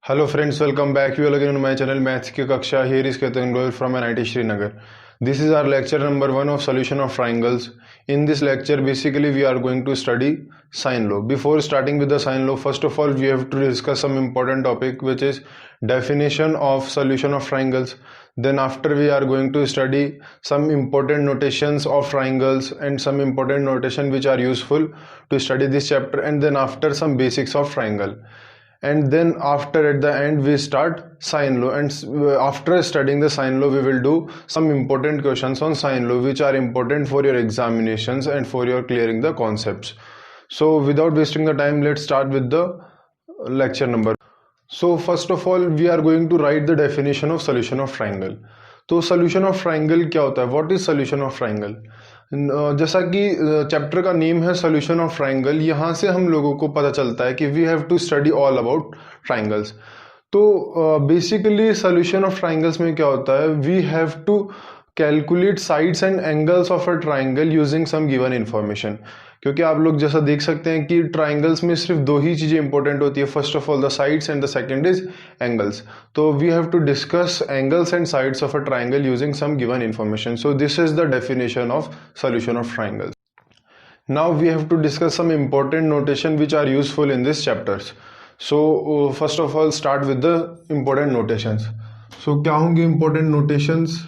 Hello friends, welcome back. You are again on my channel Maths की कक्षा. Here is Ketan Goyal from NIT Srinagar. This is our lecture number 1 of solution of triangles. In this lecture, basically we are going to study sine law. Before starting with the sine law, first of all we have to discuss some important topic, which is definition of solution of triangles. Then after we are going to study some important notations of triangles and some important notation which are useful to study this chapter, and then after some basics of triangle. And then after at the end we start sine law, and after studying the sine law we will do some important questions on sine law which are important for your examinations and for your clearing the concepts. So without wasting the time, let's start with the lecture number. So first of all we are going to write the definition of solution of triangle. तो solution of triangle क्या होता है? What is solution of triangle? जैसा कि chapter का name है solution of triangle, यहाँ से हम लोगों को पता चलता है कि we have to study all about triangles. तो बेसिकली सॉल्यूशन ऑफ ट्राइंगल्स में क्या होता है? We have to calculate sides and angles of a triangle using some given information. क्योंकि आप लोग जैसा देख सकते हैं कि ट्राइंगल्स में सिर्फ दो ही चीज़ें इंपॉर्टेंट होती है, first of all the sides and the second is angles. तो we have to discuss angles and sides of a triangle using some given information. So this is the definition of solution of triangles. Now we have to discuss some important notation which are useful in this chapters. So first of all start with the important notations. So क्या होंगे important notations?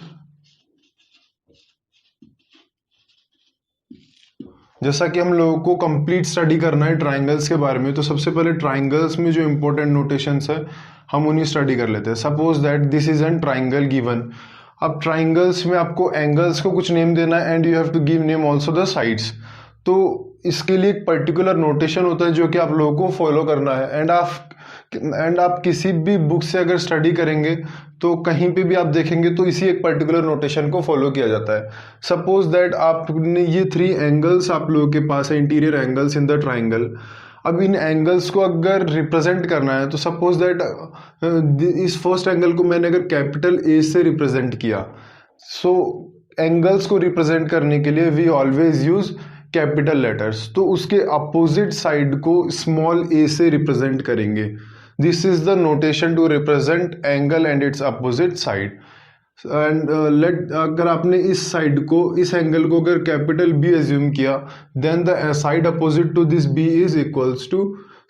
जैसा कि हम लोगों को complete study करना है triangles के बारे में, तो सबसे पहले ट्राइंगल्स में जो इंपॉर्टेंट नोटेशंस है हम उन्हें स्टडी कर लेते हैं. Suppose that this is an triangle given. अब ट्राइंगल्स में आपको एंगल्स को कुछ नेम देना है and you have to give name also the sides. तो इसके लिए एक पर्टिकुलर नोटेशन होता है जो कि आप लोगों को फॉलो करना है. एंड आप किसी भी बुक से अगर स्टडी करेंगे तो कहीं पे भी आप देखेंगे तो इसी एक पर्टिकुलर नोटेशन को फॉलो किया जाता है. सपोज दैट आपने ये 3 एंगल्स आप लोगों के पास है, interior angles in the triangle. अब इन एंगल्स को अगर रिप्रेजेंट करना है तो सपोज दैट इस फर्स्ट एंगल को मैंने अगर कैपिटल ए से रिप्रेजेंट किया, सो एंगल्स को रिप्रेजेंट करने के लिए we always use capital letters. तो उसके अपोजिट साइड को स्मॉल ए से रिप्रेजेंट करेंगे. This is the notation to represent angle and its opposite side. And अगर आपने इस साइड को, इस एंगल को अगर कैपिटल बी एज्यूम किया, then the side opposite to this B is equals to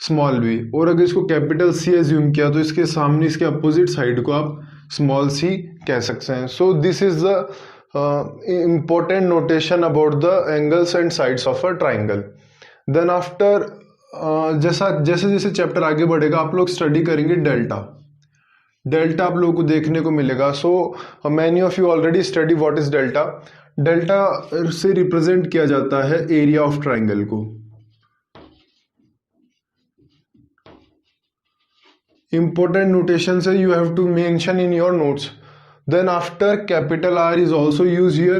small b. और अगर इसको कैपिटल सी एज्यूम किया तो इसके सामने, इसके अपोजिट साइड को आप स्मॉल सी कह सकते हैं. So this is the important notation about the angles and sides of a triangle. Then after जैसे जैसे चैप्टर आगे बढ़ेगा आप लोग स्टडी करेंगे डेल्टा. डेल्टा आप लोगों को देखने को मिलेगा. So many of you already study what is delta. Delta से रिप्रेजेंट किया जाता है एरिया ऑफ ट्राइंगल को. इंपॉर्टेंट नोटेशन है, you have to mention in your notes. Then after capital R is also used here.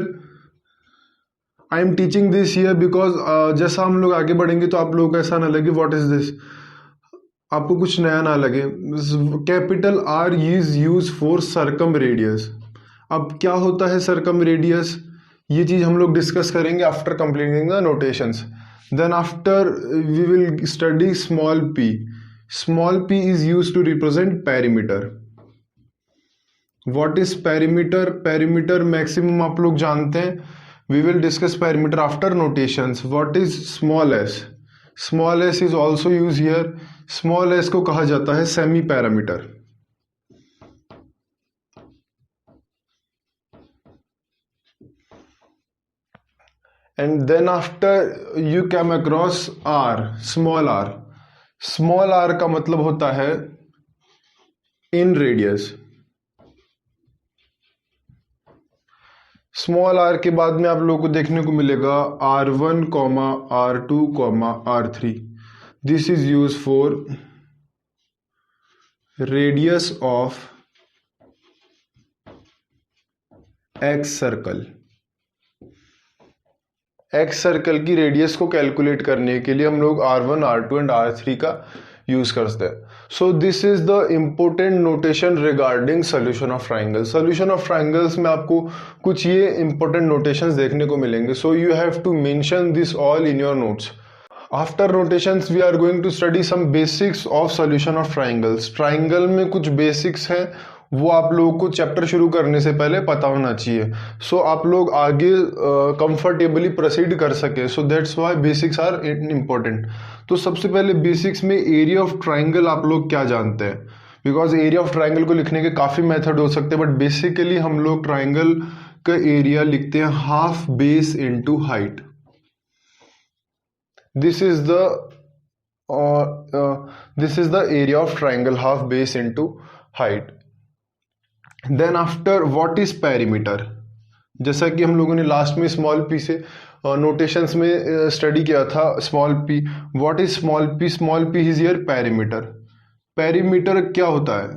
I am teaching this here because जैसा हम लोग आगे बढ़ेंगे तो आप लोगों को ऐसा ना लगे what is this, आपको कुछ नया ना लगे. Capital R is used for circumradius. अब क्या होता है circumradius, ये चीज़ हम लोग डिस्कस करेंगे after completing the notations. Then after we will study small p. Small p is used to represent perimeter. What is perimeter? Perimeter maximum आप लोग जानते हैं. We will discuss perimeter after notations. What is small s? Small s is also used here. Small s को कहा जाता है semi perimeter. And then after you come across r, small r. Small r का मतलब होता है in radius. Small are के बाद में आप लोगों को देखने को मिलेगा R1, R2, R3. This is use for radius of x circle. X circle की रेडियस को कैलकुलेट करने के लिए हम लोग R1, R2 एंड R3 का यूज करते हैं. So this is the important notation regarding solution of triangles. Solution of triangles में आपको कुछ ये इंपॉर्टेंट नोटेशंस देखने को मिलेंगे. So you have to mention this all in your notes. After notations we are going to study some basics of solution of triangles. Triangle में कुछ basics हैं, वो आप लोगों को चैप्टर शुरू करने से पहले पता होना चाहिए, सो आप लोग आगे कंफर्टेबली प्रोसीड कर सके। So that's why basics are important. तो सबसे पहले बेसिक्स में एरिया ऑफ ट्राइंगल आप लोग क्या जानते हैं, बिकॉज एरिया ऑफ ट्राइंगल को लिखने के काफ़ी मेथड हो सकते हैं, बट बेसिकली हम लोग ट्राइंगल का एरिया लिखते हैं half base into height. This is the area of triangle, half base into height. Then after, what is perimeter? जैसा कि हम लोगों ने लास्ट में स्मॉल पी से नोटेशंस में स्टडी किया था, small P. What is small P? Small P is your perimeter. Perimeter क्या होता है?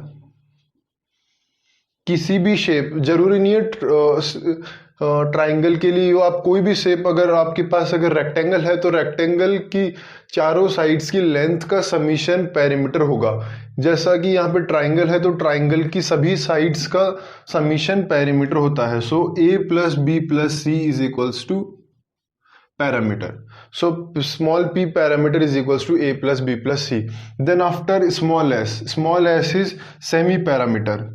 किसी भी शेप, जरूरी नहीं है ट्राइंगल के लिए हो, आप कोई भी शेप, अगर आपके पास अगर रेक्टेंगल है तो रेक्टेंगल की चारों साइड्स की लेंथ का समीशन पेरीमीटर होगा। जैसा कि यहाँ पे ट्राइंगल है तो ट्राइंगल की सभी साइड्स का समीशन पेरीमीटर होता है। So a plus B plus C is equals to parameter. So small p parameter is equals to a plus B plus c. Then after small s is semi parameter.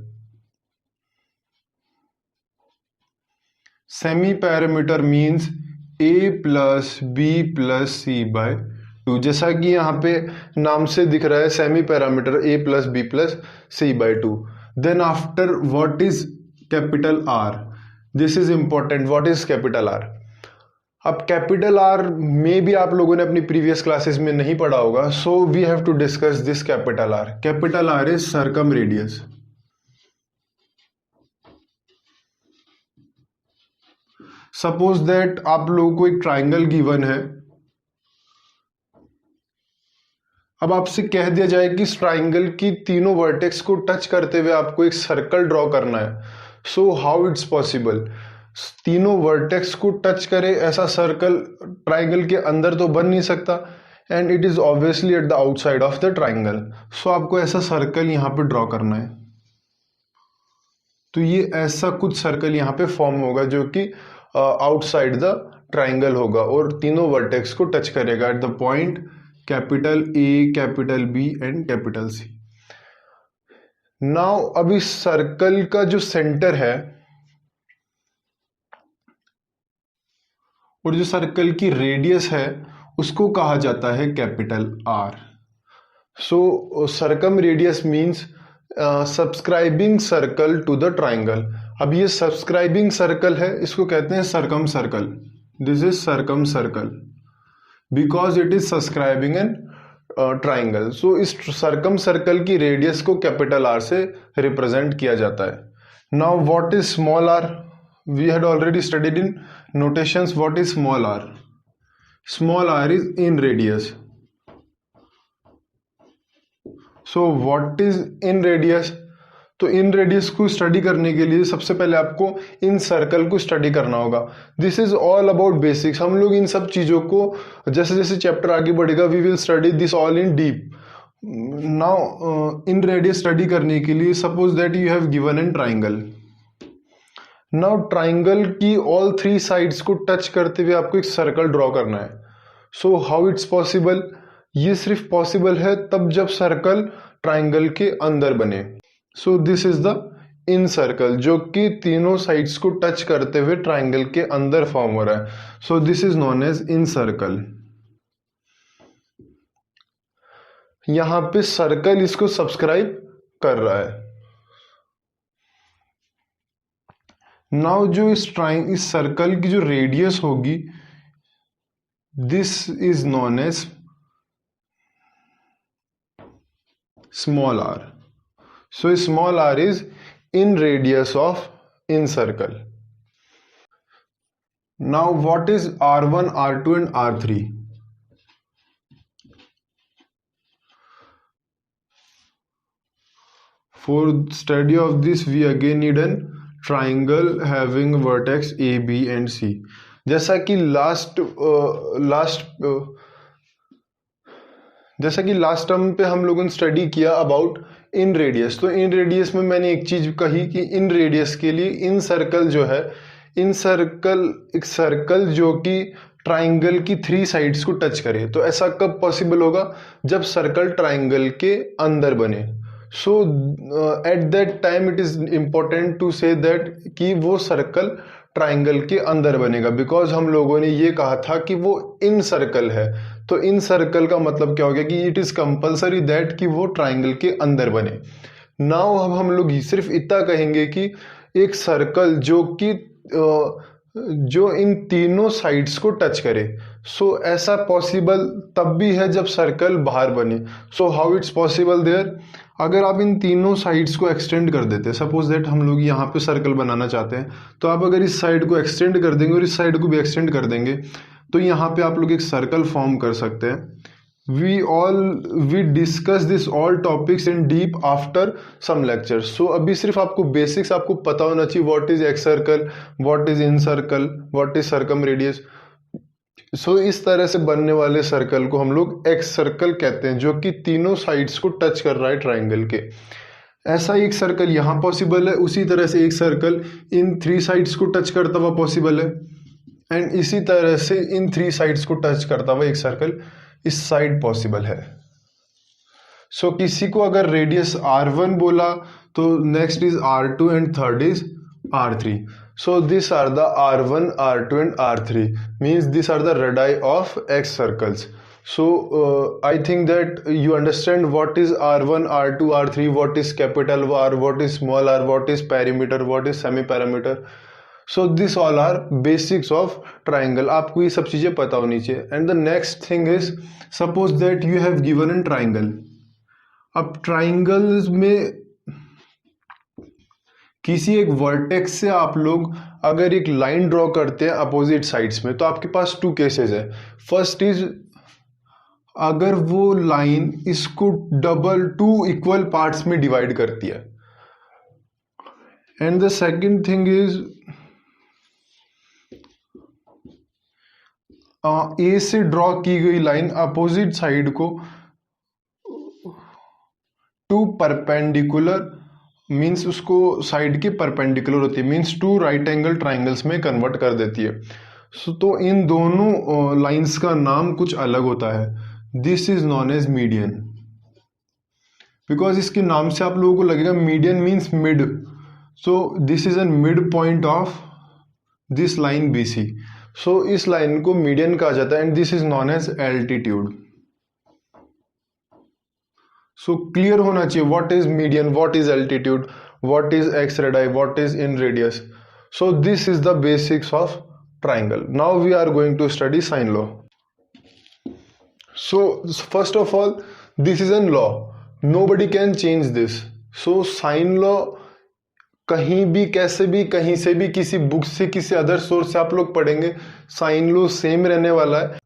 Semi parameter means a plus B plus c by 2। जैसा कि यहाँ पे नाम से दिख रहा है, semi parameter a plus B plus c by 2। Then after, what is capital R? This is important. What is capital R? अब कैपिटल R में भी आप लोगों ने अपनी प्रीवियस क्लासेस में नहीं पढ़ा होगा, so we have to discuss this capital R। Capital R is circum radius. Suppose that आप लोगों को एक ट्राइंगल गिवन है, अब आपसे कह दिया जाए कि इस ट्राइंगल की तीनों वर्टेक्स को टच करते हुए आपको एक सर्कल ड्रॉ करना है। So how its possible? तीनों वर्टेक्स को टच करे ऐसा सर्कल ट्राइंगल के अंदर तो बन नहीं सकता, and it is obviously at the outside of the triangle. So आपको ऐसा सर्कल यहाँ पे ड्रॉ करना है। तो ये ऐसा कुछ सर्कल यहाँ पे फॉर्म होगा जो कि आउटसाइड द ट्राइंगल होगा और तीनों वर्टेक्स को टच करेगा at the point capital A, capital B and capital C। Now अब इस सर्कल का जो सेंटर है और जो सर्कल की रेडियस है उसको कहा जाता है capital R। So circum radius means subscribing circle to the triangle. अब ये सब्सक्राइबिंग सर्कल है, इसको कहते हैं circum circle. This is circum circle because it is subscribing an triangle. So इस सर्कम सर्कल की रेडियस को कैपिटल R से रिप्रेजेंट किया जाता है। Now what is small r? We had already studied in notations. What is small r? Small r is in radius. So what is in radius? तो इन radius को study करने के लिए सबसे पहले आपको इन सर्कल को स्टडी करना होगा। This is all about basics. हम लोग इन सब चीज़ों को जैसे जैसे चैप्टर आगे बढ़ेगा we will study this all in deep. Now in radius study करने के लिए suppose that you have given an triangle. Now triangle की ऑल 3 साइड्स को टच करते हुए आपको एक सर्कल ड्रॉ करना है। So how its possible? ये सिर्फ पॉसिबल है तब जब सर्कल ट्राइंगल के अंदर बने। सो this is the in circle जो कि तीनों साइड्स को टच करते हुए ट्राइंगल के अंदर फॉर्म हो रहा है। So this is known as in circle. यहां पे सर्कल इसको सब्सक्राइब कर रहा है। नाउ जो इस सर्कल की जो रेडियस होगी this is known as small r. So small r is in radius of in circle. Now what is r1, r2 and r3? For study of this we again need an triangle having vertex a, b and c. जैसा कि last term पे हम लोगों ने study किया about in radius. तो इन radius में मैंने एक चीज कही कि इन रेडियस के लिए इन सर्कल जो है, इन सर्कल एक सर्कल जो कि ट्राइंगल की 3 साइड्स को टच करे। तो ऐसा कब पॉसिबल होगा? जब सर्कल ट्राइंगल के अंदर बने। So at that time it is important to say that कि वो सर्कल ट्राइंगल के अंदर बनेगा, बिकॉज हम लोगों ने ये कहा था कि वो इन सर्कल है। तो इन सर्कल का मतलब क्या हो गया कि इट इज कंपल्सरी दैट कि वो ट्राइंगल के अंदर बने। नाउ अब हम लोग सिर्फ इतना कहेंगे कि एक सर्कल जो इन तीनों साइड्स को टच करे। सो ऐसा पॉसिबल तब भी है जब सर्कल बाहर बने। So how its possible there? अगर आप इन तीनों साइड्स को एक्सटेंड कर देते हैं, सपोज दैट हम लोग यहाँ पे सर्कल बनाना चाहते हैं, तो आप अगर इस साइड को एक्सटेंड कर देंगे और इस साइड को भी एक्सटेंड कर देंगे, तो यहाँ पे आप लोग एक सर्कल फॉर्म कर सकते हैं। we discuss this all topics in deep after some lectures. So अभी सिर्फ आपको बेसिक्स आपको पता होना चाहिए, what is x circle, what is in circle, what is circumradius. सो इस तरह से बनने वाले सर्कल को हम लोग एक्स सर्कल कहते हैं, जो कि तीनों साइड्स को टच कर रहा है ट्राइंगल के। ऐसा एक सर्कल यहाँ पॉसिबल है, उसी तरह से एक सर्कल इन 3 साइड्स को टच करता हुआ पॉसिबल है, एंड इसी तरह से इन 3 साइड्स को टच करता हुआ एक सर्कल इस साइड पॉसिबल है। सो किसी को अगर रेडियस r1 बोला तो next is r2 and third is r3. So these are the r1, r2 and r3, means these are the radii of x circles. So I think that you understand what is r1, r2, r3, what is capital R, what is small r, what is perimeter, what is semi perimeter. So this all are basics of triangle. आपको ये सब चीजें पता होनी चाहिए. And the next thing is, suppose that you have given a triangle. अब triangles में किसी एक वर्टेक्स से आप लोग अगर एक लाइन ड्रॉ करते हैं अपोजिट साइड्स में, तो आपके पास 2 केसेस है. फर्स्ट इज अगर वो लाइन इसको 2 इक्वल पार्ट्स में डिवाइड करती है, and the second thing is a से ड्रॉ की गई लाइन अपोजिट साइड को 2 परपेंडिकुलर, मीन्स उसको साइड की परपेंडिकुलर होती है, मीन्स 2 राइट एंगल ट्राइंगल्स में कन्वर्ट कर देती है. तो इन दोनों लाइंस का नाम कुछ अलग होता है. This is known as median, because इसके नाम से आप लोगों को लगेगा median means mid. So this is an mid point of this line BC. So इस लाइन को मीडियन कहा जाता है, and this is known as altitude. So clear होना चाहिए what is median, what is altitude, what is ex radii, what is in radius. So this is the basics of triangle. Now we are going to study sine law. So first of all this is an law, nobody can change this. So sine law कहीं भी कैसे भी कहीं से भी किसी book से किसी अदर सोर्स से आप लोग पढ़ेंगे, साइन लॉ सेम रहने वाला है.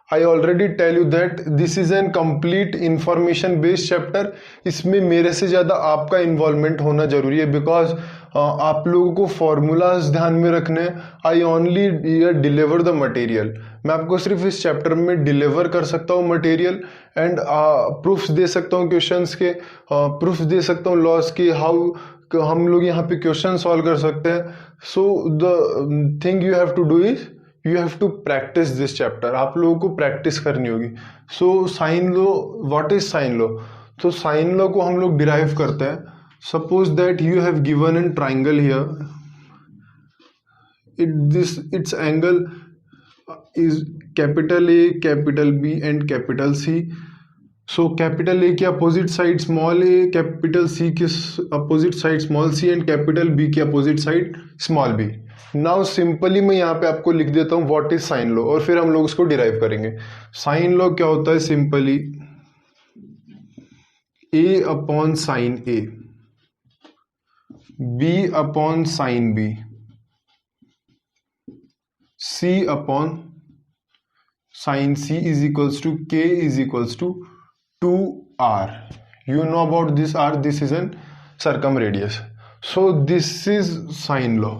I already tell you that this is an complete information based chapter. इसमें मेरे से ज़्यादा आपका इन्वॉल्वमेंट होना जरूरी है, बिकॉज आप लोगों को फॉर्मूलाज ध्यान में रखने. I only deliver the material. मैं आपको सिर्फ इस चैप्टर में डिलीवर कर सकता हूँ मटेरियल, एंड प्रूफ्स दे सकता हूँ क्वेश्चंस के, प्रूफ्स दे सकता हूँ लॉस के, हाउ हम लोग यहाँ पे क्वेश्चन सॉल्व कर सकते हैं. So the thing you have to do is you have to practice this chapter. आप लोगों को प्रैक्टिस करनी होगी. So sine law, what is sine law? तो साइन लॉ को हम लोग डिराइव करते हैं. Suppose that you have given an triangle here, its angle is capital A, capital B and capital C. So capital A की opposite side small a, capital C की opposite side small c and capital B की opposite side small b. Now simply मैं यहाँ पे आपको लिख देता हूँ व्हाट इज साइन लॉ, और फिर हम लोग उसको डिराइव करेंगे. साइन लॉ क्या होता है? Simply A upon sine A, B upon sine B, C upon sine C is equals to K is equals to 2R. You know about this R, this is an circumradius. So this is sine law.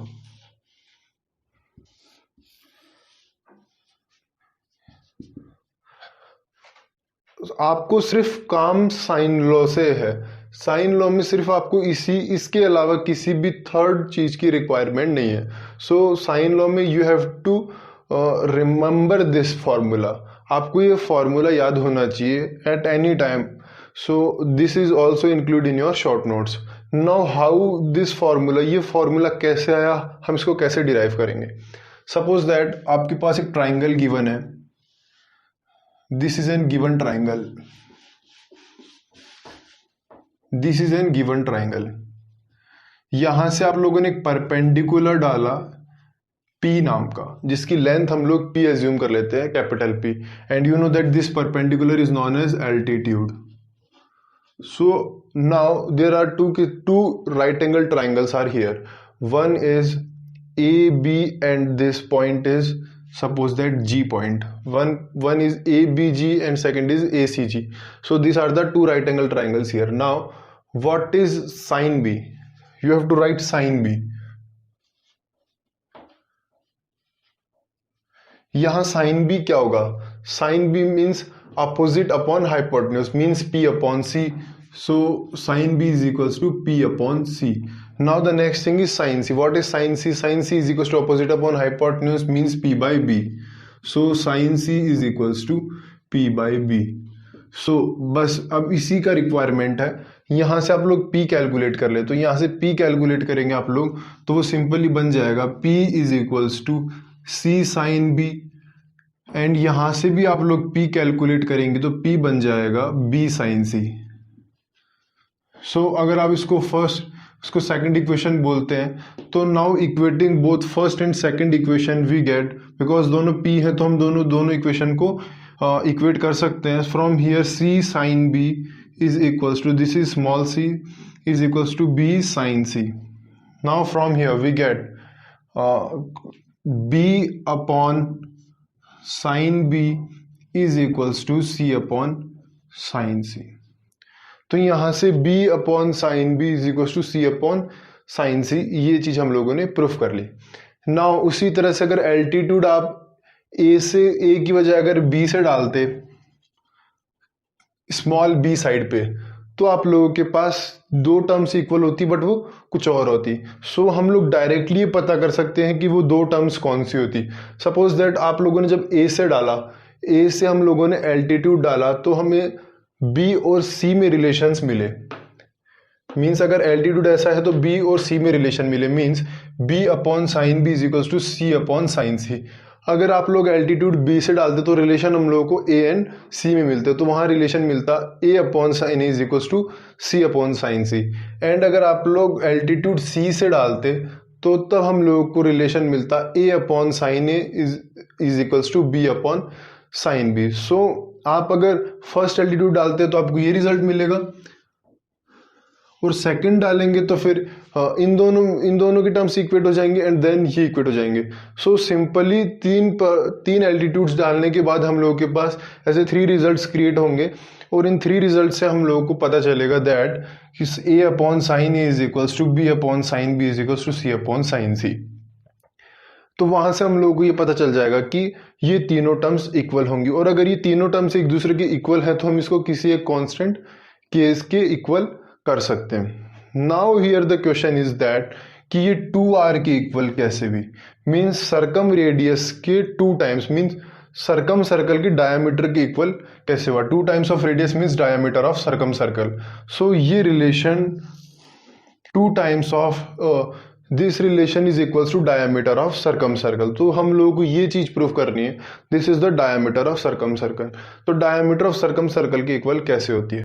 आपको सिर्फ काम sign law से है. Sign law में सिर्फ आपको इसके अलावा किसी भी थर्ड चीज की रिक्वायरमेंट नहीं है. सो साइन लॉ में you have to remember this formula, आपको ये फॉर्मूला याद होना चाहिए at any time. So this is also include in your short notes. Now how this formula, ये फॉर्मूला कैसे आया, हम इसको कैसे डिराइव करेंगे. सपोज दैट आपके पास एक ट्राइंगल गिवन है. This is N given triangle. This is N given triangle. यहां से आप लोगों ने एक परपेंडिकुलर डाला P नाम का, जिसकी लेंथ हम लोग P एज्यूम कर लेते हैं, कैपिटल P, and you know that this perpendicular is known as altitude. So now there are two right angle triangles are here. One is AB and this point is, suppose that G point. One is ABG and second is ACG. So these are the two right angle triangles here. Now what is sine B? You have to write sine B. यहां sine B क्या होगा, sine B means opposite upon hypotenuse, means P upon C. So sine B is equals to P upon C. Now the next thing is sine C. What is sine C? Sine C is equals to opposite upon hypotenuse, means P by B. So sine C is equals to P by B. So बस अब इसी का requirement है. यहां से आप लोग P calculate कर ले, तो यहां से P कैलकुलेट करेंगे आप लोग, तो वो सिंपली बन जाएगा P is equals to C sine B. And यहां से भी आप लोग P कैलकुलेट करेंगे तो P बन जाएगा B साइन C. सो अगर आप इसको सेकंड इक्वेशन बोलते हैं, तो now equating both first and second equation we get, because दोनों P है तो हम दोनों इक्वेशन को इक्वेट कर सकते हैं. From here C sine B is equals to, this is small c is equals to B sine C. Now from here we get B upon sine B is equals to C upon sine C. तो यहां से B upon sine B is equals to C upon sine C, ये चीज हम लोगों ने proof कर ली. Now उसी तरह से अगर एल्टीट्यूड आप A की बजाय अगर B से डालते, स्मॉल b साइड पे, तो आप लोगों के पास दो टर्म्स इक्वल होती बट वो कुछ और होती. सो हम लोग डायरेक्टली पता कर सकते हैं कि वो दो टर्म्स कौन सी होती. सपोज दैट आप लोगों ने जब A से डाला, A से हम लोगों ने एल्टीट्यूड डाला, तो हमें B और C में रिलेशंस मिले. मीन्स अगर एल्टीट्यूड ऐसा है तो B और C में रिलेशन मिले, means B upon sine B is equals to C upon sine C. अगर आप लोग एल्टीट्यूड B से डालते तो रिलेशन हम लोगों को A एंड C में मिलते, तो वहां रिलेशन मिलता A upon sine is equals to C upon sine C. And अगर आप लोग एल्टीट्यूड C से डालते तो तब हम लोगों को रिलेशन मिलता A upon sine A is equals to B upon sine B. So आप अगर फर्स्ट एल्टीट्यूड डालते तो आपको ये रिजल्ट मिलेगा, और सेकंड डालेंगे तो फिर इन दोनों की टर्म्स इक्वेट हो जाएंगे एंड देन ये इक्वेट हो जाएंगे. सो सिंपली तीन एल्टीट्यूड्स डालने के बाद हम लोगों के पास ऐसे 3 रिजल्ट्स क्रिएट होंगे, और इन 3 रिजल्ट से हम लोगों को पता चलेगा that A upon sine A is equals to B upon sine B is equals to C upon sine C. तो वहां से हम लोगों को ये पता चल जाएगा कि ये तीनों टर्म्स इक्वल होंगी, और अगर ये तीनों टर्म्स एक दूसरे के इक्वल है तो हम इसको किसी एक कांस्टेंट केस के इक्वल कर सकते हैं. Now here the question is that कि ये 2r के इक्वल कैसे भी, मीन्स सर्कम रेडियस के 2 टाइम्स, मीन्स सर्कम सर्कल की डायमीटर के इक्वल कैसे हुआ. 2 times of radius means diameter of circum circle. So ये relation 2 times of this relation is equals to diameter of circum circle. तो हम लोगों को ये चीज प्रूव करनी है, this is the diameter of circum circle. तो डायमीटर ऑफ सर्कम सर्कल के इक्वल कैसे होती है.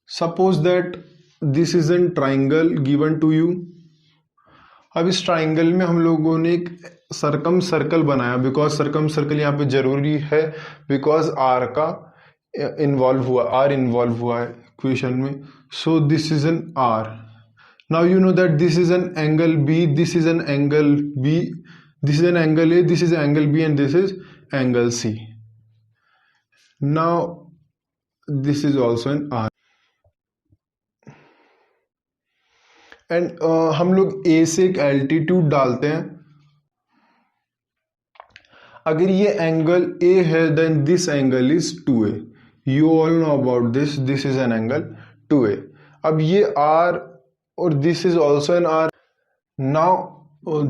Suppose that this is an triangle given to you. अब इस ट्राइंगल में हम लोगों ने एक सर्कम सर्कल बनाया, बिकॉज सर्कम सर्कल यहाँ पे जरूरी है, बिकॉज आर का इन्वॉल्व हुआ है इक्वेशन में. So this is an R. Now you know that this is an angle B, this is an angle B, this is an angle A, this is angle B and this is angle C. Now this is also an R. And हम लोग A से एक altitude डालते हैं. अगर ये angle A है then this angle is 2A. You all know about this, this is an angle 2A. अब ये R और this is also an R. Now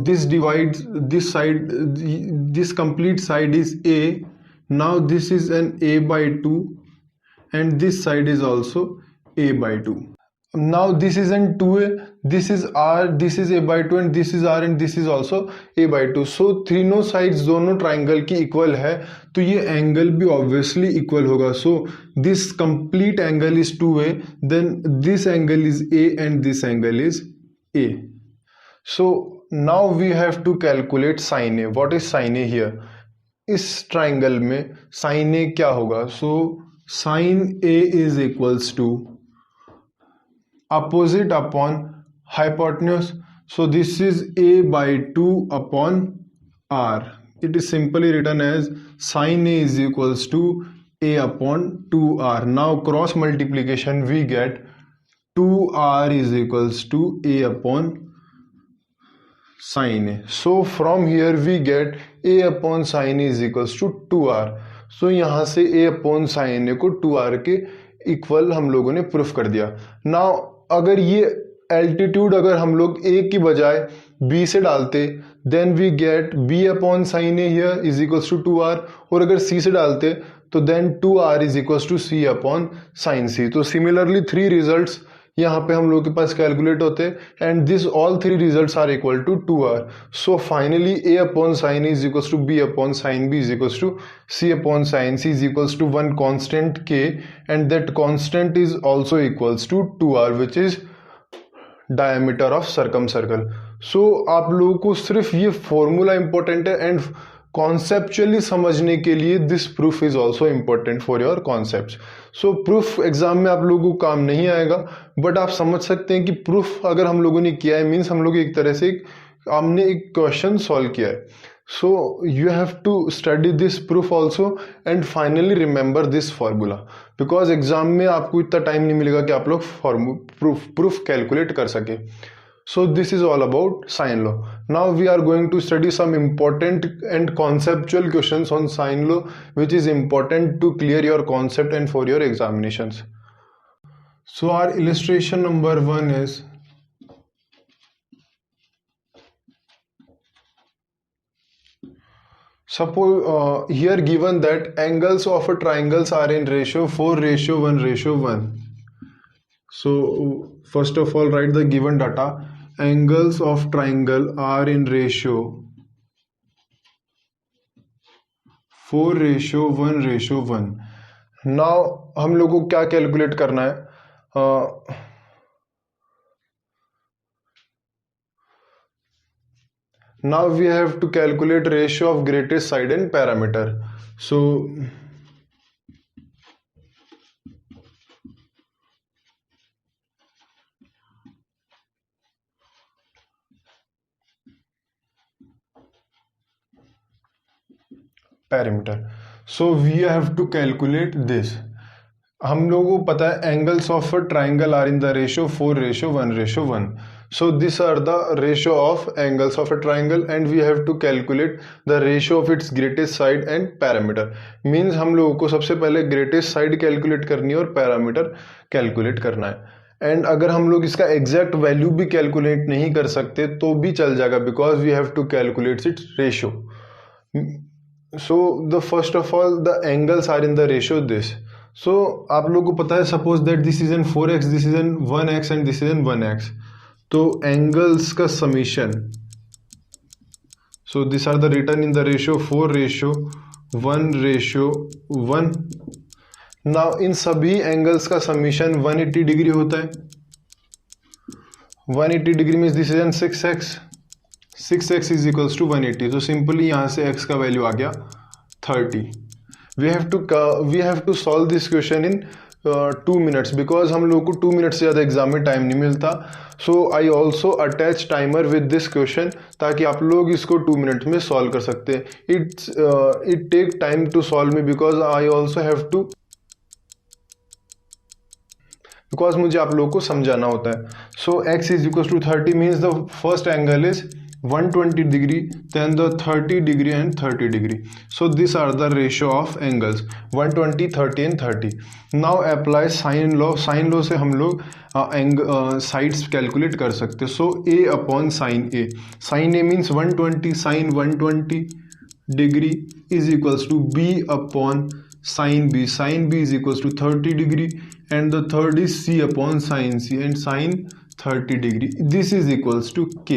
this divides this side, this complete side is A. Now this is an A by 2 and this side is also A by 2. Now this is an 2A, this is R, this is A by 2 and this is R and this is also A by 2. So तीनों sides दोनों triangle की equal है तो ये angle भी obviously equal होगा. So this complete angle is 2A, then this angle is A and this angle is A. So now we have to calculate sin A. What is sin A here? इस triangle में sin A क्या होगा? So sin A is equals to opposite upon hypotenuse. So this is A by 2 upon R. It is simply written as sin A is equals to A upon 2R. Now cross multiplication we get 2R is equals to A upon sin A. So from here we get A upon sin A is equals to 2R. So यहाँ से A upon sin A को 2R के equal हम लोगों ने proof कर दिया. Now अगर ये एल्टीट्यूड अगर हम लोग A की बजाय B से डालते then we get B upon sine A here is equals to 2R, और अगर C से डालते तो then 2R is equals to C upon sine C. तो सिमिलरली 3 रिजल्ट्स यहाँ पे हम लोग के पास कैलकुलेट होते and this all 3 results are equal to 2R. So finally A upon sine A is equals to B upon sine B is equals to C upon sine C is equals to one constant K and that constant is also equals to 2R which is diameter of circum circle. So आप लोगों को सिर्फ ये formula important है and conceptually समझने के लिए this proof is also important for your concept. So proof exam में आप लोगों को काम नहीं आएगा बट आप समझ सकते हैं कि प्रूफ अगर हम लोगों ने किया है मीन्स हम लोग एक तरह से हमने एक क्वेश्चन सॉल्व किया है. So you have to study this proof also and finally remember this formula because exam में आपको इतना टाइम नहीं मिलेगा कि आप लोग प्रूफ कैलकुलेट कर सके. So this is all about sine law. Now we are going to study some important and conceptual questions on sine law which is important to clear your concept and for your examinations. So our illustration number 1 is suppose here given that angles of a triangles are in ratio 4:1:1. So first of all write the given data. Angles of triangle are in ratio 4:1:1. Now हम लोगों को क्या calculate करना है? Now we have to calculate ratio of greatest side and parameter. So parameter. So we have to calculate this. हम लोगों को पता है angles of a triangle are in the ratio 4:1:1. So this are the ratio of angles of a triangle and we have to calculate the ratio of its greatest side and parameter. Means हम लोगों को सबसे पहले greatest side calculate करनी है और parameter calculate करना है. एंड अगर हम लोग इसका एग्जैक्ट वैल्यू भी कैलकुलेट नहीं कर सकते तो भी चल जाएगा because we have to calculate its ratio. So the first of all the angles are in the ratio this. So आप लोगों को पता है suppose that this is in 4x, this is in 1x and this is in 1x. तो angles का summation. So these are the written in the ratio 4:1:1. Now इन सभी angles का summation 180 degree होता है. 180 degree means this is in 6x. 6x is equals to 180. तो simply यहाँ से x का वैल्यू आ गया 30. We have to solve this question in 2 minutes because हम लोगों को 2 मिनट से ज़्यादा एग्जाम में टाइम नहीं मिलता. So I also attach timer with this question ताकि आप लोग इसको 2 मिनट में सॉल्व कर सकते हैं. It take time to solve me because I also have to because मुझे आप लोगों को समझाना होता है. So x is equal to 30 means the first angle is 120 degree, then the 30 degree and 30 degree. So these are the ratio of angles 120, 30 and 30. Now apply sin law. sin law से हम लोग साइड्स कैलकुलेट कर सकते हैं. So a upon sine a. Sine a means 120 sine 120 degree is equals to b upon sine b. Sine b is equals to 30 degree and the third is c upon sine c and sine 30 degree. This is equals to k.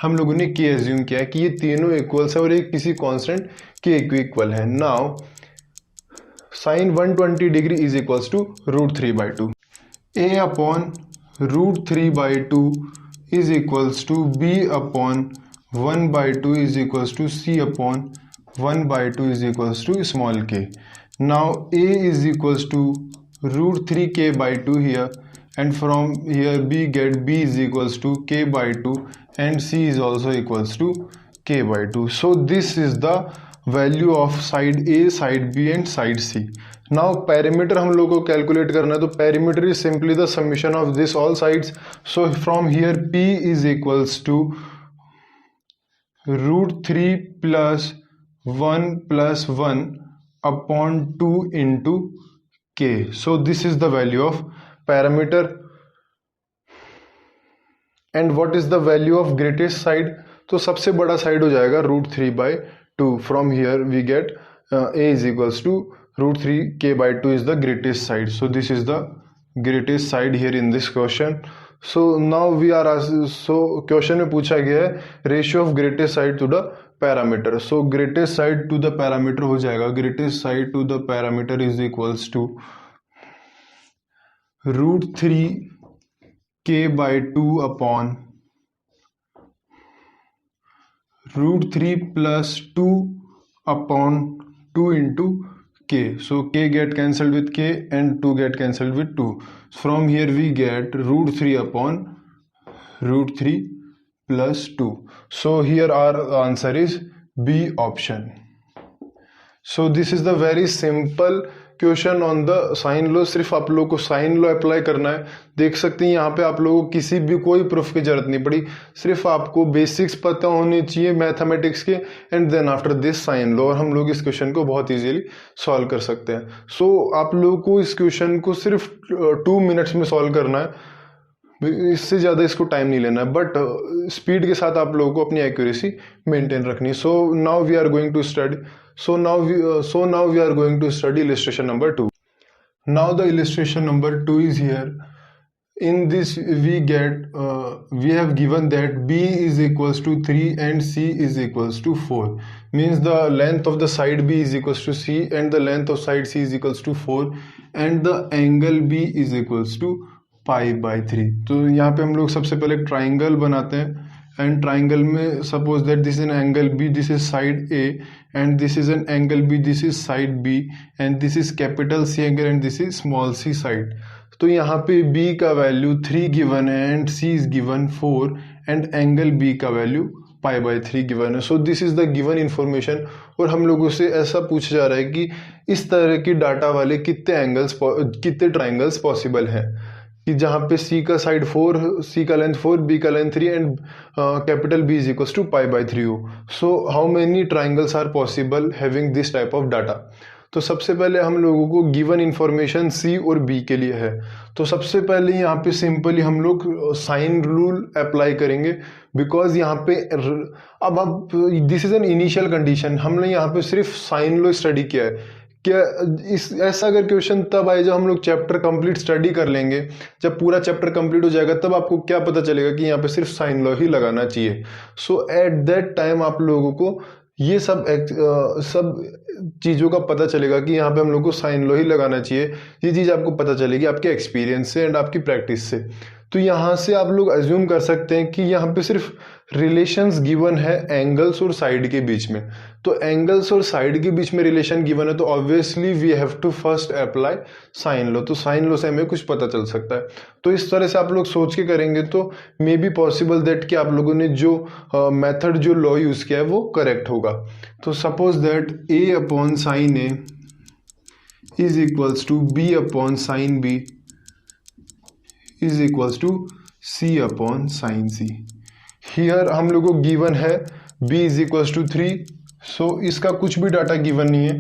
हम लोगों ने k assume किया है कि ये तीनों equals है और एक किसी कांस्टेंट k को इक्वल है. Now sine 120 degree is equals to √3/2. a upon √3/2 is equals to b upon 1/2 is equals to c upon 1/2 is equals to small k. Now a is equals to √3k/2 here, and from here we get b is equals to k/2 and c is also equals to k/2. So this is the value of side a, side b and side c. Now perimeter हम लोग को calculate करना है, तो perimeter is simply the summation of this all sides. So from here p is equals to √3 plus 1 plus 1 upon 2 into k. So this is the value of parameter. And what is the value of greatest side? तो सबसे बड़ा side हो जाएगा √3/2. From here we get a is equals to √3k/2 is the greatest side. So this is the greatest side here in this question. So now we are question में पूछा गया है ratio of greatest side to the parameter. So greatest side to the parameter हो जाएगा, greatest side to the parameter is equals to √3k/2 upon √3 plus 2 upon 2 into k. So k get cancelled with k and 2 get cancelled with 2. From here we get √3 upon √3 plus 2. So here our answer is B option. So this is the very simple question on the sine law. सिर्फ आप लोगों को sign law apply करना है. देख सकते हैं यहाँ पे आप लोगों को किसी भी कोई प्रूफ की जरूरत नहीं पड़ी, सिर्फ आपको बेसिक्स पता होने चाहिए मैथमेटिक्स के and then after this sine law, और हम लोग इस क्वेश्चन को बहुत इजीली सॉल्व कर सकते हैं. सो आप लोगों को इस क्वेश्चन को सिर्फ 2 मिनट्स में सॉल्व करना है, इससे ज़्यादा इसको टाइम नहीं लेना है, बट स्पीड के साथ आप लोगों को अपनी एक्यूरेसी मेंटेन रखनी है. So now we are going to study. So now we are going to study illustration number 2. Now the illustration number 2 is here. In this we have given that b is equals to 3 and c is equals to 4. Means the length of the side b is equals to c and the length of side c is equals to 4 and the angle b is equals to π/3. तो यहाँ पे हम लोग सबसे पहले एक triangle बनाते हैं. एंड ट्राइंगल में suppose that this is an angle B, this is side A and this is an angle B, this is side B and this is capital C angle and this is small C side. तो यहाँ पे b का value 3 given है and c is given 4 and angle b का value π/3 given है. So this is the given information. और हम लोगों से ऐसा पूछा जा रहा है कि इस तरह की डाटा वाले कितने ट्राइंगल्स पॉसिबल हैं, कि जहाँ पे c का साइड 4, c का लेंथ 4, b का length 3 and capital b is equals to π/3 हो. So how many triangles are possible having this type of data? तो सबसे पहले हम लोगों को गिवन इंफॉर्मेशन c और b के लिए है. तो सबसे पहले यहाँ पे सिंपली हम लोग साइन रूल अप्लाई करेंगे, बिकॉज यहाँ पे अब this is an initial condition. हमने यहाँ पे सिर्फ साइन लॉ स्टडी किया है. क्या ऐसा अगर क्वेश्चन तब आए जब हम लोग चैप्टर कंप्लीट स्टडी कर लेंगे, जब पूरा चैप्टर कंप्लीट हो जाएगा तब आपको क्या पता चलेगा कि यहाँ पे सिर्फ साइन लॉ ही लगाना चाहिए. सो एट दैट टाइम आप लोगों को ये सब चीज़ों का पता चलेगा कि यहाँ पे हम लोग को साइन लॉ ही लगाना चाहिए. ये चीज़ आपको पता चलेगी आपके एक्सपीरियंस से एंड आपकी प्रैक्टिस से. तो यहाँ से आप लोग अज्यूम कर सकते हैं कि यहाँ पे सिर्फ रिलेशंस गिवन है एंगल्स और साइड के बीच में. तो एंगल्स और साइड के बीच में रिलेशन गिवन है, तो obviously we have to first apply sine law. तो साइन लॉ से हमें कुछ पता चल सकता है. तो इस तरह से आप लोग सोच के करेंगे तो मे बी पॉसिबल दैट कि आप लोगों ने जो मेथड जो लॉ यूज़ किया है वो करेक्ट होगा. तो suppose that a upon sine A is equals to b upon sine b is equals to c upon sine c. Here हम लोगों को गिवन है b is equals to 3, so इसका कुछ भी डाटा गिवन नहीं है,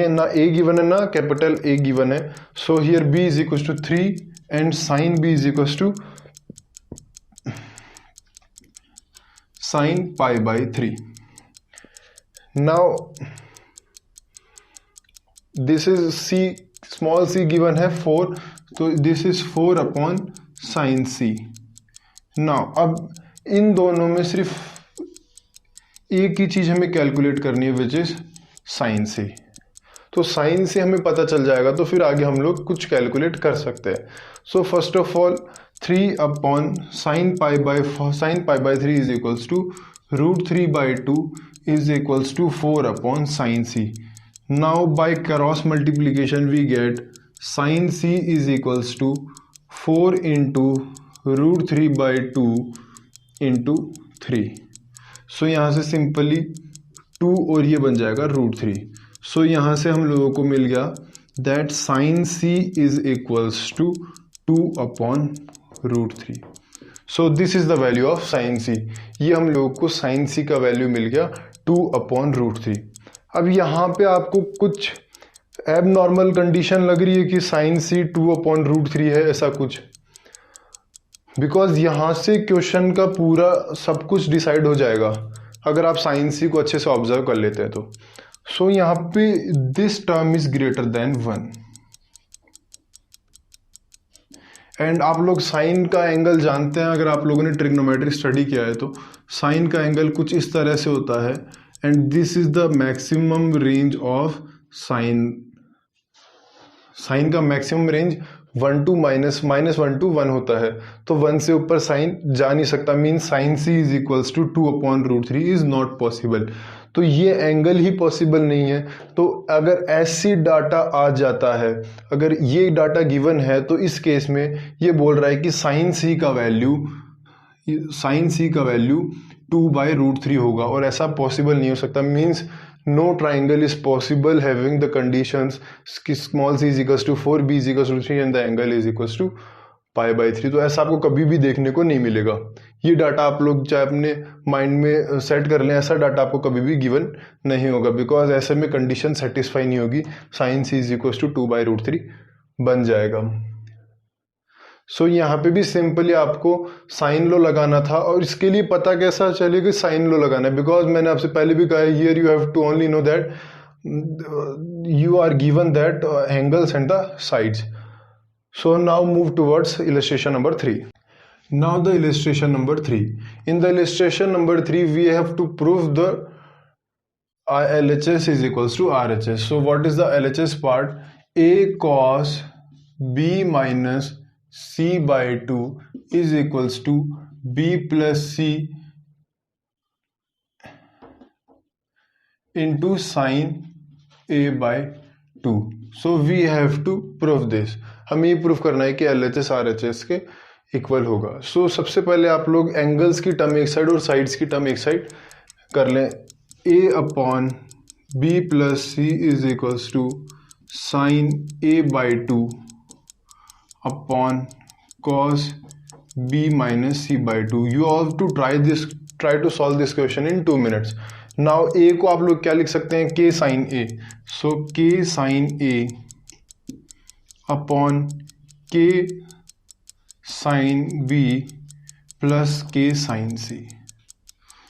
ना a गिवन है ना कैपिटल A गिवन है, so here b is equals to 3 and sine b is equals to sine pi by 3. Now this is c, small c given है 4, तो this is 4 upon sine c. Now अब इन दोनों में सिर्फ एक ही चीज हमें कैलकुलेट करनी है, विच इज साइन c. तो साइन से हमें पता चल जाएगा, तो फिर आगे हम लोग कुछ कैलकुलेट कर सकते हैं. So first of all 3 upon sine pi by 3 is equals to √3/2 is equals to 4 upon sin c. Now by cross multiplication we get sin c is equals to 4 into √3/2 into 3. सो यहाँ से simply 2 और ये बन जाएगा √3. सो यहाँ से हम लोगों को मिल गया that sin c is equals to 2 upon √3. So this is the value of sine c. ये हम लोगों को साइन c का वैल्यू मिल गया 2 अपॉन √3. अब यहाँ पे आपको कुछ एब नॉर्मल कंडीशन लग रही है कि साइन c 2 अपॉन √3 है, ऐसा कुछ, बिकॉज यहाँ से क्वेश्चन का पूरा सब कुछ डिसाइड हो जाएगा अगर आप साइन c को अच्छे से ऑब्जर्व कर लेते हैं तो. सो यहाँ पे this term is greater than 1 and आप लोग साइन का एंगल जानते हैं, अगर आप लोगों ने ट्रिग्नोमेट्री स्टडी किया है तो साइन का एंगल कुछ इस तरह से होता है and this is the maximum range of sine. Sine का मैक्सिमम रेंज 1 to -1 to 1 होता है, तो 1 से ऊपर साइन जा नहीं सकता, means sine c is equals to 2 upon √3 is not possible. तो ये एंगल ही पॉसिबल नहीं है. तो अगर ऐसी डाटा आ जाता है, अगर ये डाटा गिवन है, तो इस केस में ये बोल रहा है कि साइन c का वैल्यू 2/√3 होगा, और ऐसा पॉसिबल नहीं हो सकता. Means no triangle is possible having the conditions small c is equals to 4, b is equals to 3 and the angle is equals to π/3. तो ऐसा आपको कभी भी देखने को नहीं मिलेगा. ये डाटा आप लोग चाहे अपने माइंड में सेट कर लें, ऐसा डाटा आपको कभी भी गिवन नहीं होगा, बिकॉज ऐसे में कंडीशन सेटिस्फाई नहीं होगी. Sine c is equals to 2/√3 बन जाएगा. सो यहाँ पे भी सिंपली आपको साइन लो लगाना था, और इसके लिए पता कैसा चलेगा साइन लो लगाना है, बिकॉज मैंने आपसे पहले भी कहा है here you have to only know that you are given that angles and the sides. So now move towards illustration number 3. Now the illustration number 3. In the illustration number 3 we have to prove the LHS is equals to RHS. So what is the LHS part? A cos B minus C/2 is equals to B plus C into sin A/2. So we have to prove this. हमें ये proof करना है कि LHS RHS के equal होगा. सो सबसे पहले आप लोग एंगल्स की टर्म एक साइड और साइड्स की टर्म एक साइड कर लें. A upon B plus C is equals to sine A/2 upon cos B minus C/2. You have to try to solve this question in 2 minutes. Now A को आप लोग क्या लिख सकते हैं, के साइन ए. सो के साइन ए अपॉन के साइन बी प्लस के साइन सी.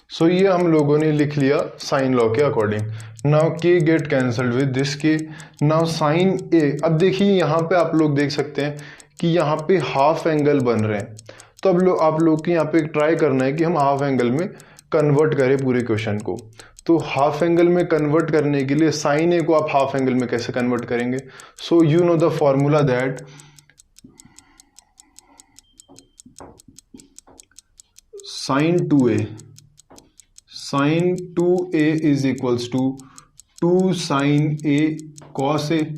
सो ये हम लोगों ने लिख लिया साइन लॉ के अकॉर्डिंग. नाउ के गेट कैंसल्ड विद दिस के. नाउ साइन ए, अब देखिए यहाँ पे आप लोग देख सकते हैं कि यहाँ पे हाफ एंगल बन रहे हैं. तो अब आप लोग के यहाँ पे ट्राई करना है कि हम हाफ एंगल में कन्वर्ट करें पूरे क्वेश्चन को. तो हाफ एंगल में कन्वर्ट करने के लिए साइन ए को आप हाफ एंगल में कैसे कन्वर्ट करेंगे. So you know the formula that sine 2a is equals to 2 sine a cos A.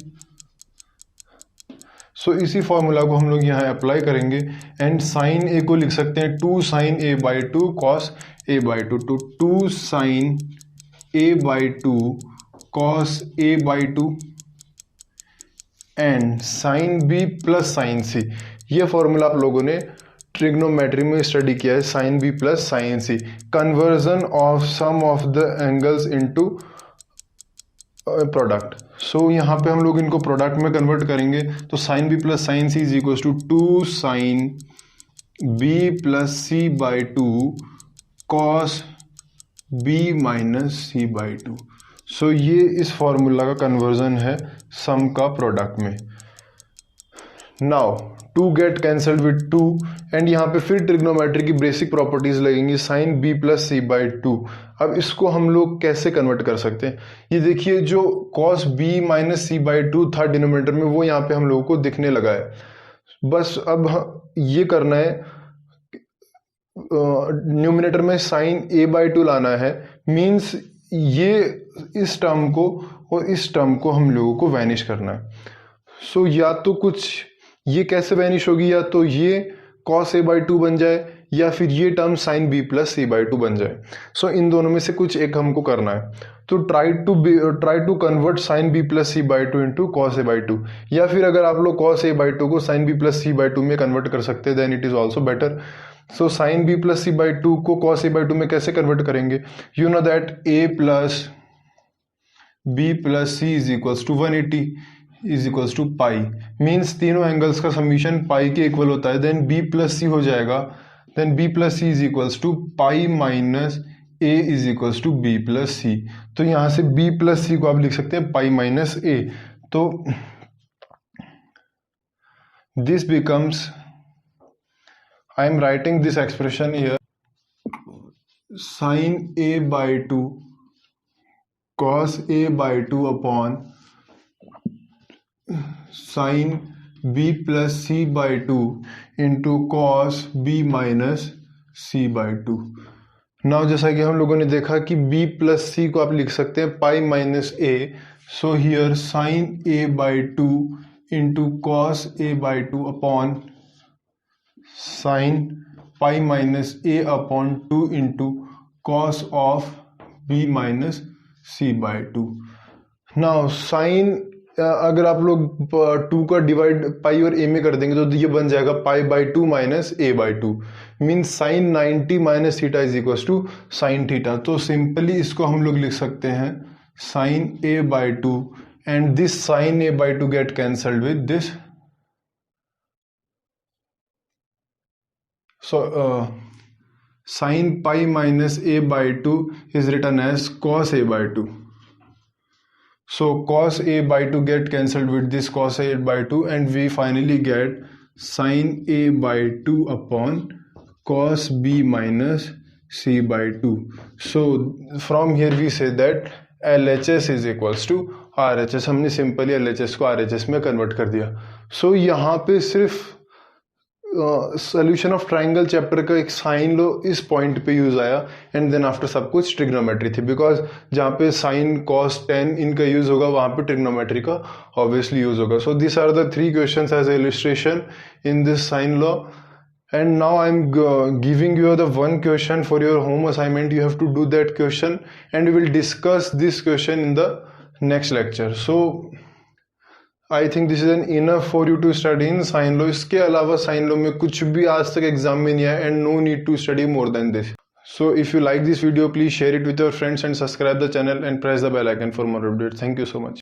सो इसी फॉर्मूला को हम लोग यहाँ अप्लाई करेंगे एंड साइन ए को लिख सकते हैं 2 साइन A/2 कॉस A/2. तो 2 sine A/2 cos A/2 and sine B plus sine C. ये फॉर्मूला आप लोगों ने ट्रिग्नोमेट्री में स्टडी किया है, sine B plus sine C, conversion of sum of the angles into product. So यहाँ पे हम लोग इनको प्रोडक्ट में कन्वर्ट करेंगे, तो sine B plus sine C is equal to 2 sine B plus C by 2 cos B minus C by 2। So ये इस फॉर्मूला का कन्वर्जन है सम का प्रोडक्ट में। Now 2 get cancelled with 2 and यहाँ पे फिर ट्रिग्नोमेट्री की बेसिक प्रॉपर्टीज लगेंगी, sine B plus C by 2। अब इसको हम लोग कैसे कन्वर्ट कर सकते हैं, ये देखिए जो cos B minus C by 2 था डिनोमिनेटर में, वो यहाँ पे हम लोगों को दिखने लगा है। बस अब ये करना है, न्यूमिनेटर में साइन ए बाई 2 लाना है, मीन्स ये इस टर्म को और इस टर्म को हम लोगों को वैनिश करना है। सो या तो कुछ ये कैसे वैनिश होगी, या तो ये कॉस ए बाई 2 बन जाए या फिर ये term sine B plus C by 2 बन जाए। सो इन दोनों में से कुछ एक हमको करना है। तो try to convert sine B plus C by 2 into cos A by 2, या फिर अगर आप लोग कॉस ए बाई 2 को sine B plus C by 2 में कन्वर्ट कर सकते हैं, then it is also better. So sine B plus C by 2 को कॉस ए बाई 2 में कैसे कन्वर्ट करेंगे, you know that A plus B plus C is equals to 180 is equals to pi, means तीनों angles का summation pi के equal होता है। Then B plus C हो जाएगा, then B plus C is equals to pi minus A is equals to B plus C. तो यहाँ से बी प्लस सी को आप लिख सकते हैं पाई माइनस ए। तो this becomes, I am writing this expression here, sine A by 2 cos A by 2 upon sine B plus C by 2 into cos B minus C by 2। Now जैसा कि हम लोगों ने देखा कि b प्लस सी को आप लिख सकते हैं pi minus A, so here sine A by 2 into cos A by 2 upon sine pi minus A upon 2 into cos of b minus C by 2। Now sine अगर आप लोग 2 का डिवाइड पाई और ए में कर देंगे तो ये बन जाएगा pi by 2 minus a by 2, means sine 90 minus theta is equal to sine theta. तो सिंपली इसको हम लोग लिख सकते हैं sine A by 2 and this sine A by 2 get cancelled with this, so sin pi minus a by 2 is written as cos a by 2. So cos a by 2 get cancelled with this cos a by 2 and we finally get sin a by 2 upon cos b minus c by 2. So from here we say that LHS is equals to RHS. हमने simply LHS को RHS में convert कर दिया। So यहाँ पे सिर्फ solution of triangle chapter का एक साइन लो इस पॉइंट पे यूज आया एंड देन आफ्टर सब कुछ ट्रिग्नोमेट्री थी, बिकॉज जहाँ पे साइन कॉस टेन इनका यूज होगा वहाँ पे ट्रिग्नोमेट्री का ऑब्वियसली यूज होगा। So this are the 3 questions as illustration in this sine law and now I'm giving you the one question for your home assignment. You have to do that question and we will discuss this question in the next lecture. So I think this is enough for you to study in sine law. इसके अलावा sign law में कुछ भी आज तक exam में नहीं आया and no need to study more than this. So if you like this video, please share it with your friends and subscribe the channel and press the bell icon for more updates. Thank you so much.